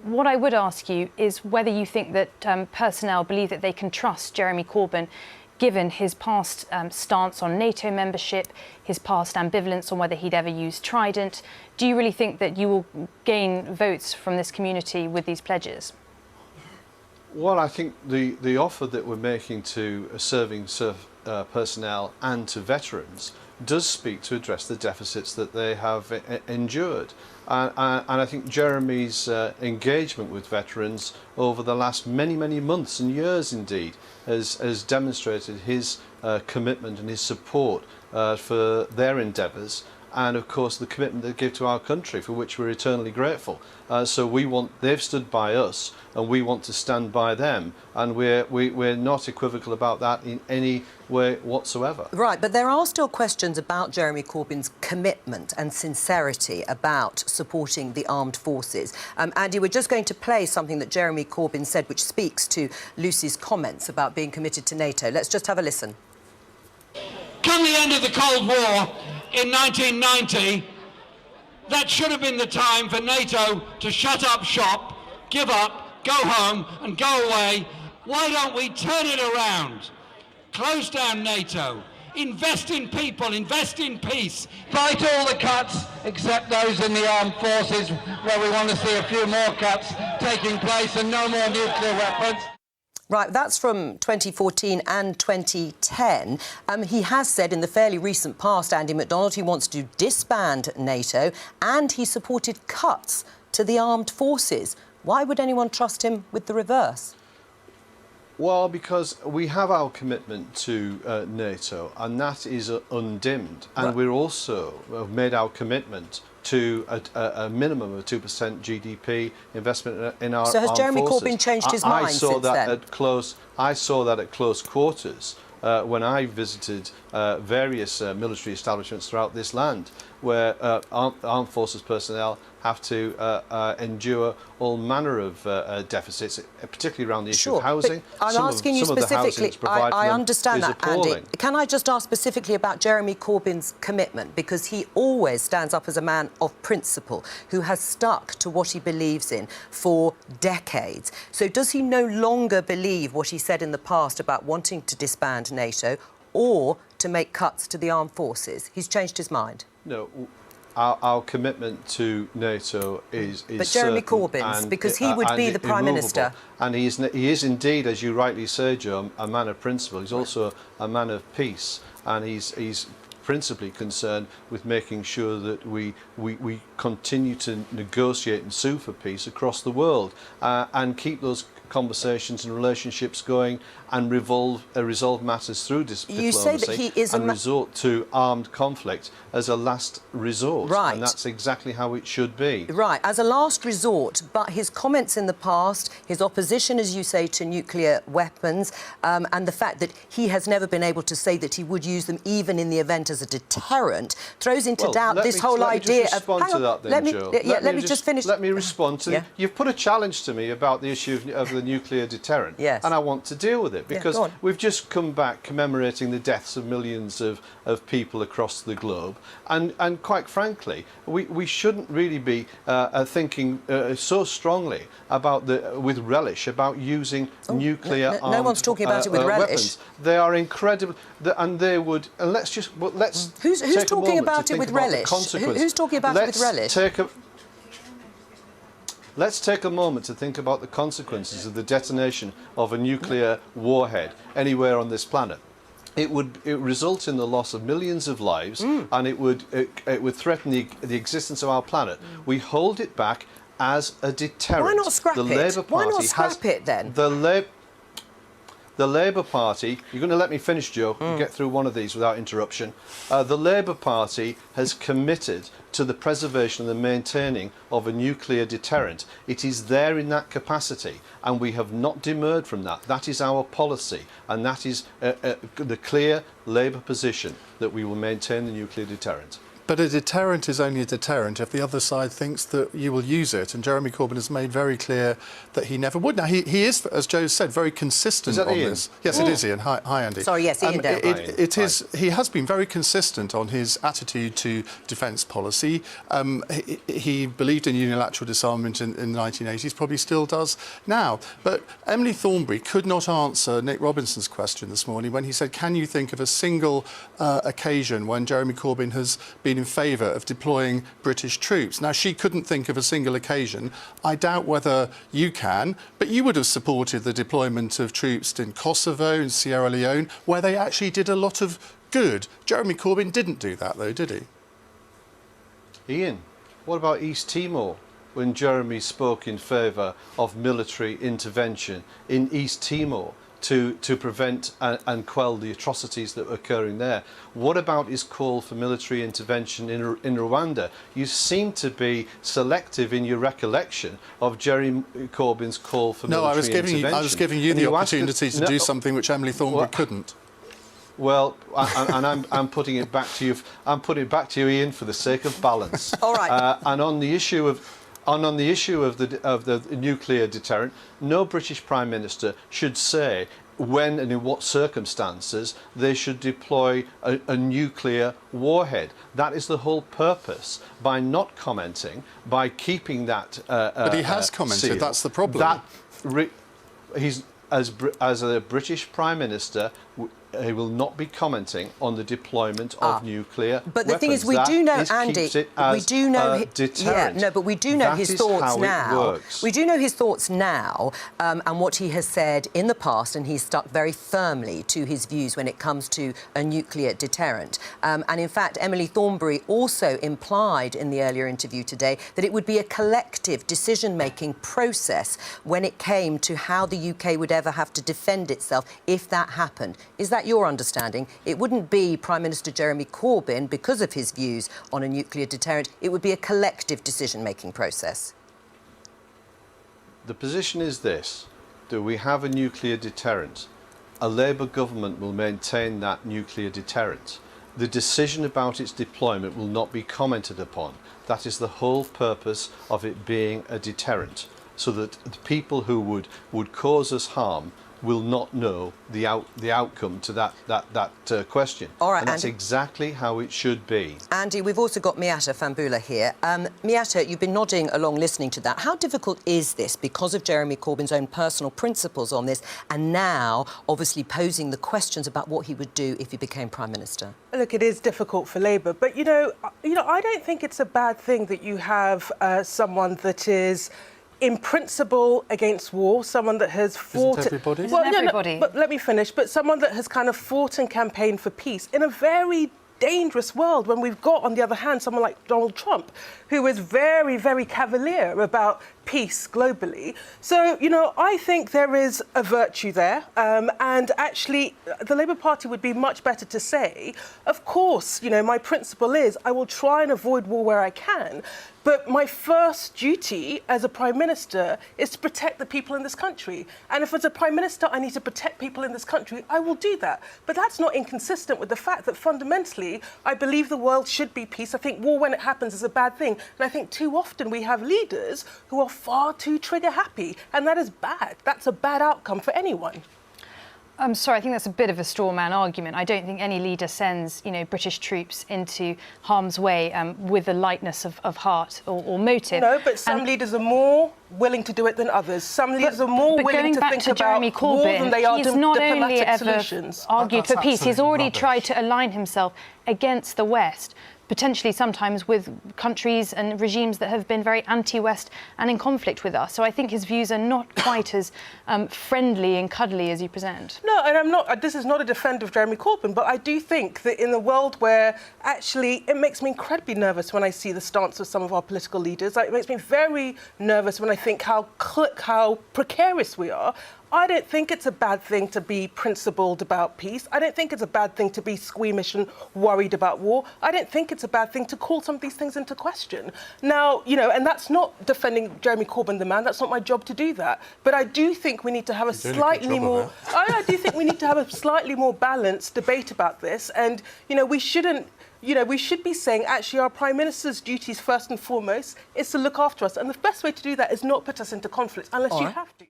What I would ask you is whether you think that personnel believe that they can trust Jeremy Corbyn, given his past stance on NATO membership, his past ambivalence on whether he'd ever use Trident. Do you really think that you will gain votes from this community with these pledges? Well, I think the offer that we're making to serving personnel and to veterans does speak to address the deficits that they have endured. And I think Jeremy's engagement with veterans over the last many months and years indeed has demonstrated his commitment and his support for their endeavours, and of course the commitment they give to our country, for which we're eternally grateful. So they've stood by us and we want to stand by them, and we're not equivocal about that in any way whatsoever. Right, but there are still questions about Jeremy Corbyn's commitment and sincerity about supporting the armed forces. Andy, we're just going to play something that Jeremy Corbyn said, which speaks to Lucy's comments about being committed to NATO. Let's just have a listen. Come the end of the Cold War in 1990, that should have been the time for NATO to shut up shop, give up, go home and go away. Why don't we turn it around? Close down NATO, invest in people, invest in peace. Fight all the cuts except those in the armed forces, where we want to see a few more cuts taking place and no more nuclear weapons. Right, that's from 2014 and 2010. He has said in the fairly recent past, Andy McDonald, he wants to disband NATO, and he supported cuts to the armed forces. Why would anyone trust him with the reverse? Well, because we have our commitment to NATO, and that is undimmed. And we're also made our commitment to a minimum of 2% GDP investment in our armed forces. So has Jeremy Corbyn changed his mind since then? I saw that at close quarters when I visited various military establishments throughout this land, where armed forces personnel have to endure all manner of deficits, particularly around the issue of housing. I'm asking you specifically. I understand that, Andy. Can I just ask specifically about Jeremy Corbyn's commitment? Because he always stands up as a man of principle who has stuck to what he believes in for decades. So does he no longer believe what he said in the past about wanting to disband NATO or to make cuts to the armed forces? He's changed his mind. No. Our commitment to NATO is but Jeremy Corbyn's, because he would be the Prime Minister. And he is indeed, as you rightly say, Joe, a man of principle. He's also a man of peace, and he's principally concerned with making sure that we continue to negotiate and sue for peace across the world, and keep those conversations and relationships going, and resolve matters through diplomacy. You say that he is and resort to armed conflict as a last resort. Right. And that's exactly how it should be. Right, as a last resort, but his comments in the past, his opposition, as you say, to nuclear weapons, and the fact that he has never been able to say that he would use them even in the event as a deterrent, throws into doubt this whole idea of... Let me just finish. Let me respond to You've put a challenge to me about the issue of the nuclear deterrent. Yes. And I want to deal with it, because we've just come back commemorating the deaths of millions of people across the globe, and quite frankly, we shouldn't really be thinking so strongly about with relish about using nuclear armed no one's talking about it with relish. Weapons. They are incredible, and they would. And let's who's talking about it with relish? Who's talking about it with relish? Let's take a moment to think about the consequences of the detonation of a nuclear warhead anywhere on this planet. It would result in the loss of millions of lives, and it would threaten the existence of our planet. We hold it back as a deterrent. Why not scrap it? Why not scrap it then? The Labour Party, you're going to let me finish, Joe, get through one of these without interruption. The Labour Party has committed to the preservation and the maintaining of a nuclear deterrent. It is there in that capacity, and we have not demurred from that. That is our policy, and that is the clear Labour position, that we will maintain the nuclear deterrent. But a deterrent is only a deterrent if the other side thinks that you will use it. And Jeremy Corbyn has made very clear that he never would. Now, he is, as Joe said, very consistent on Ian? this. Yes, it is, Ian. Hi, Andy. Sorry, yes, Ian Dale. It is. He has been very consistent on his attitude to defence policy. He believed in unilateral disarmament in the 1980s, probably still does now. But Emily Thornberry could not answer Nick Robinson's question this morning when he said, can you think of a single occasion when Jeremy Corbyn has been in favour of deploying British troops? Now, she couldn't think of a single occasion. I doubt whether you can, but you would have supported the deployment of troops in Kosovo and Sierra Leone, where they actually did a lot of good. Jeremy Corbyn didn't do that, though, did he? Ian, what about East Timor, when Jeremy spoke in favour of military intervention in East Timor to prevent and quell the atrocities that were occurring there? What about his call for military intervention in Rwanda? You seem to be selective in your recollection of Jeremy Corbyn's call for military intervention. No, I was giving you the opportunity to do something which Emily Thornberry couldn't. Well, I'm putting it back to you. I'm putting it back to you, Ian, for the sake of balance. All right. And on the issue of the nuclear deterrent, no British Prime Minister should say when and in what circumstances they should deploy a nuclear warhead. That is the whole purpose. By not commenting, by keeping that but he has commented, sealed, that's the problem. He's as a British Prime Minister, he will not be commenting on the deployment of nuclear weapons. But the thing is, we do know, Andy, we do know, but we do know his thoughts now. We do know his thoughts now, and what he has said in the past, and he's stuck very firmly to his views when it comes to a nuclear deterrent. And in fact, Emily Thornberry also implied in the earlier interview today that it would be a collective decision-making process when it came to how the UK would ever have to defend itself if that happened. Is that your understanding? It wouldn't be Prime Minister Jeremy Corbyn because of his views on a nuclear deterrent. It would be a collective decision-making process. The position is this: do we have a nuclear deterrent? A Labour government will maintain that nuclear deterrent. The decision about its deployment will not be commented upon. That is the whole purpose of it being a deterrent, so that the people who would cause us harm will not know the outcome to that question. All right, and that's Andy, exactly how it should be. Andy, we've also got Miata Fambula here. Miata, you've been nodding along listening to that. How difficult is this because of Jeremy Corbyn's own personal principles on this, and now obviously posing the questions about what he would do if he became Prime Minister? Look, it is difficult for Labour, but you know, I don't think it's a bad thing that you have someone that is in principle against war, someone that has fought... Isn't everybody? Well, everybody. But let me finish. But someone that has kind of fought and campaigned for peace in a very dangerous world, when we've got, on the other hand, someone like Donald Trump, who is very, very cavalier about peace globally. So, you know, I think there is a virtue there. And actually, the Labour Party would be much better to say, of course, you know, my principle is I will try and avoid war where I can. But my first duty as a Prime Minister is to protect the people in this country. And if as a Prime Minister I need to protect people in this country, I will do that. But that's not inconsistent with the fact that fundamentally I believe the world should be peace. I think war when it happens is a bad thing. And I think too often we have leaders who are far too trigger happy. And that is bad. That's a bad outcome for anyone. I'm sorry, I think that's a bit of a straw man argument. I don't think any leader sends, you know, British troops into harm's way with a lightness of heart or motive. No, but some leaders are more willing to do it than others. Some leaders are more willing to think about Jeremy Corbyn, war than they are he's not only diplomatic ever solutions. argued for peace, he's already tried to align himself against the West, potentially sometimes with countries and regimes that have been very anti-West and in conflict with us. So I think his views are not quite as friendly and cuddly as you present. No, and I'm not, this is not a defend of Jeremy Corbyn, but I do think that in a world where actually it makes me incredibly nervous when I see the stance of some of our political leaders. Like, it makes me very nervous when I think how precarious we are. I don't think it's a bad thing to be principled about peace. I don't think it's a bad thing to be squeamish and worried about war. I don't think it's a bad thing to call some of these things into question. Now, you know, and that's not defending Jeremy Corbyn, the man. That's not my job to do that. But I do think we need to have a slightly more... I do think we need to have a slightly more balanced debate about this. And, you know, we shouldn't... You know, we should be saying, actually, our Prime Minister's duties, first and foremost, is to look after us. And the best way to do that is not put us into conflict, unless you have to.